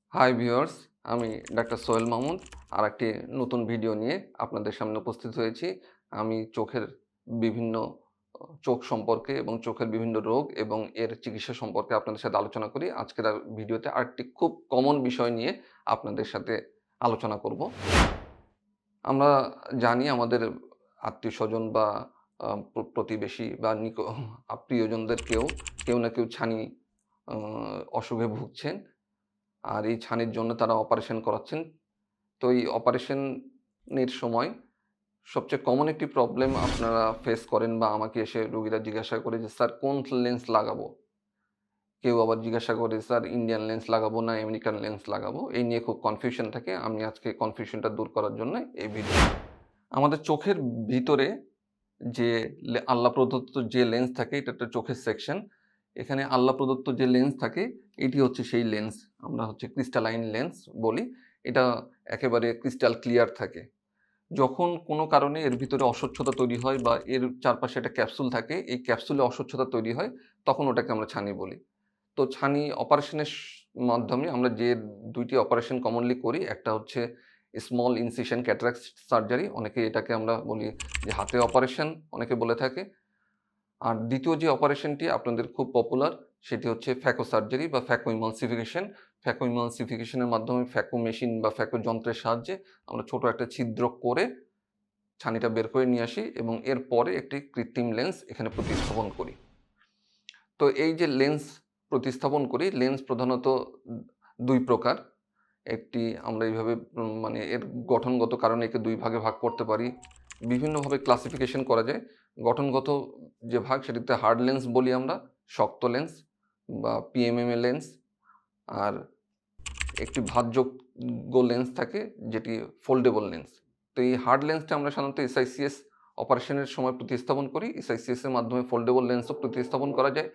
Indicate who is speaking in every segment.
Speaker 1: Hi viewers, আমি doctor Sohel Mahmud আরেকটি নতুন ভিডিও নিয়ে আপনাদের সামনে উপস্থিত হয়েছি। আমি চোখের বিভিন্ন চোখ সম্পর্কে এবং চোখের বিভিন্ন রোগ এবং এর চিকিৎসা সম্পর্কে আপনাদের সাথে আলোচনা করি। আজকের ভিডিওতে আরেকটি খুব কমন বিষয় নিয়ে আপনাদের সাথে আলোচনা করব। আমরা জানি আমাদের আত্মীয়স্বজন বা প্রতিবেশী বা প্রিয়জনদের কেউ না কেউ ছানি অসুখে ভুগছেন। আর এই ছানির জন্য তারা অপারেশন করাচ্ছেন। তো এই অপারেশনের সময় সবচেয়ে কমন একটি প্রবলেম আপনারা ফেস করেন বা আমাকে এসে রোগীরা জিজ্ঞাসা করে যে, "স্যার কোন লেন্স লাগাবো?" কেউ আবার জিজ্ঞাসা করে, "স্যার ইন্ডিয়ান লেন্স লাগাবো না আমেরিকান লেন্স লাগাবো?" এই নিয়ে খুব কনফিউশন থাকে। আমি আজকে কনফিউশনটা দূর করার জন্য এই ভিডিও। আমাদের চোখের ভিতরে যে আল্লাহ প্রদত্ত যে লেন্স থাকে, এটা একটা চোখের সেকশন। এখানে আল্লাহ প্রদত্ত যে লেন্স থাকে, এটি হচ্ছে সেই লেন্স। আমরা হচ্ছে ক্রিস্টালাইন লেন্স বলি। এটা একেবারে ক্রিস্টাল ক্লিয়ার থাকে। যখন কোনো কারণে এর ভিতরে অস্বচ্ছতা তৈরি হয় বা এর চারপাশে একটা ক্যাপসুল থাকে, এই ক্যাপসুলে অস্বচ্ছতা তৈরি হয়, তখন ওটাকে আমরা ছানি বলি। তো ছানি অপারেশনের মাধ্যমে আমরা যে ২ টি অপারেশন কমনলি করি, একটা হচ্ছে স্মল ইনসিশন ক্যাটারাক্ট সার্জারি, অনেকে এটাকে আমরা বলি যে হাতে অপারেশন অনেকে বলে থাকে। আর দ্বিতীয় যে অপারেশনটি আপনাদের খুব পপুলার, সেটি হচ্ছে ফ্যাকো সার্জারি বা ফ্যাকো ইমালসিফিকেশন। ফ্যাকো ইমালসিফিকেশনের মাধ্যমে ফ্যাকো মেশিন বা ফ্যাকো যন্ত্রের সাহায্যে আমরা ছোট একটা ছিদ্র করে ছানিটা বের করে নিয়ে আসি এবং এরপরে একটি কৃত্রিম লেন্স এখানে প্রতিস্থাপন করি। তো এই যে লেন্স প্রতিস্থাপন করি, লেন্স প্রধানত ২ প্রকার। একটি আমরা এইভাবে মানে এর গঠনগত কারণে একে ২ ভাগে ভাগ করতে পারি। বিভিন্নভাবে ক্লাসিফিকেশন করা যায়। গঠনগত যে ভাগ সেটিতে হার্ড লেন্স বলি আমরা, শক্ত লেন্স বা পিএমএমএ লেন্স। আর একটি ভাঁজযোগ্য লেন্স থাকে যেটি ফোল্ডেবল লেন্স। তো এই হার্ড লেন্সটা আমরা সাধারণত এসআইসিএস অপারেশনের সময় প্রতিস্থাপন করি। এসআইসিএস এর মাধ্যমে ফোল্ডেবল লেন্সও প্রতিস্থাপন করা যায়।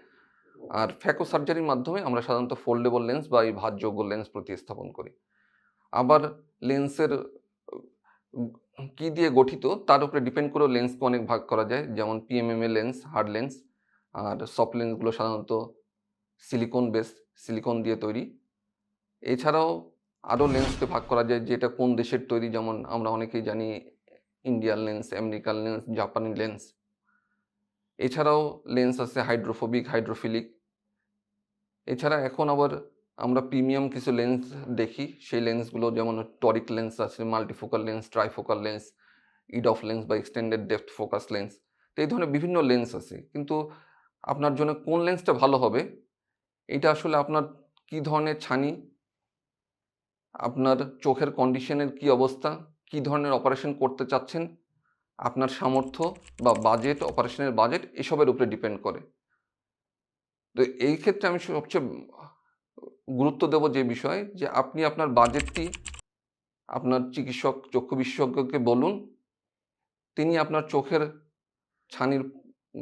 Speaker 1: আর ফ্যাকো সার্জারির মাধ্যমে আমরা সাধারণত ফোল্ডেবল লেন্স বা এই ভাঁজযোগ্য লেন্স প্রতিস্থাপন করি। আবার লেন্সের কি দিয়ে গঠিত তার উপরে ডিপেন্ড করেও লেন্সকে অনেক ভাগ করা যায়। যেমন পিএমএমএ লেন্স, হার্ড লেন্স। আর সফট লেন্সগুলো সাধারণত সিলিকন দিয়ে তৈরি। এছাড়াও আরও লেন্সকে ভাগ করা যায় যে এটা কোন দেশের তৈরি, যেমন আমরা অনেকেই জানি ইন্ডিয়ান লেন্স, আমেরিকান লেন্স, জাপানি লেন্স। এছাড়াও লেন্স আছে হাইড্রোফোবিক, হাইড্রোফিলিক। এছাড়া এখন আবার আমরা প্রিমিয়াম কিছু লেন্স দেখি। সেই লেন্সগুলো যেমন টরিক লেন্স আছে, multifocal lens, trifocal lens, EDOF lens বা এক্সটেন্ডেড ডেপথ ফোকাস লেন্স। তো এই ধরনের বিভিন্ন লেন্স আছে। কিন্তু আপনার জন্য কোন লেন্সটা ভালো হবে, এইটা আসলে আপনার কী ধরনের ছানি, আপনার চোখের কন্ডিশনের কী অবস্থা, কী ধরনের অপারেশন করতে চাচ্ছেন, আপনার সামর্থ্য বা বাজেট, অপারেশনের বাজেট এসবের উপরে ডিপেন্ড করে। তো এই ক্ষেত্রে আমি সবচেয়ে গুরুত্ব দেব যে বিষয়ে যে আপনি আপনার বাজেটটি আপনার চিকিৎসক, চক্ষু বিশেষজ্ঞকে বলুন। তিনি আপনার চোখের ছানির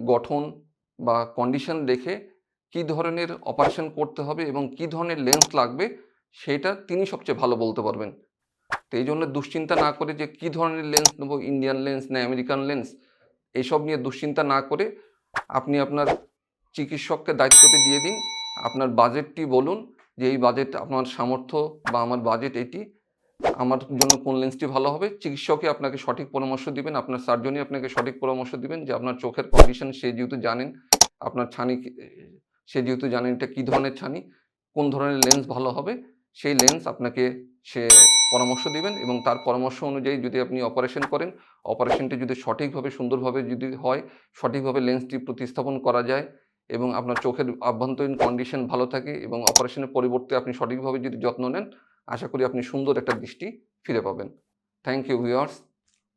Speaker 1: গঠন বা কন্ডিশন দেখে কী ধরনের অপারেশন করতে হবে এবং কী ধরনের লেন্স লাগবে সেটা তিনি সবচেয়ে ভালো বলতে পারবেন। তো এইজন্য দুশ্চিন্তা না করে যে কী ধরনের লেন্স নেব, ইন্ডিয়ান লেন্স না আমেরিকান লেন্স, এসব নিয়ে দুশ্চিন্তা না করে আপনি আপনার চিকিৎসককে দায়িত্বটি দিয়ে দিন। আপনার বাজেটটি বলুন যে এই বাজেট আমার সামর্থ্য বা আমার বাজেট এটি। আমার জন্য কোন লেন্সটি ভালো হবে? চিকিৎসকই আপনাকে সঠিক পরামর্শ দিবেন। আপনার সার্জনই আপনাকে সঠিক পরামর্শ দিবেন যে আপনার চোখের কন্ডিশন সে যেহেতু জানেন, আপনার ছানি সে যেহেতু জানেন এটা কী ধরনের ছানি, কোন ধরনের লেন্স ভালো হবে, সেই লেন্স আপনাকে সে পরামর্শ দিবেন এবং তার পরামর্শ অনুযায়ী যদি আপনি অপারেশন করেন, অপারেশনটি যদি সঠিকভাবে সুন্দরভাবে যদি হয়, সঠিকভাবে লেন্সটি প্রতিস্থাপন করা যায় এবং আপনার চোখের আভ্যন্তরীণ কন্ডিশন ভালো থাকে এবং অপারেশনের পরিবর্তে আপনি সঠিকভাবে যদি যত্ন নেন, আশা করি আপনি সুন্দর একটা দৃষ্টি ফিরে পাবেন। Thank you viewers.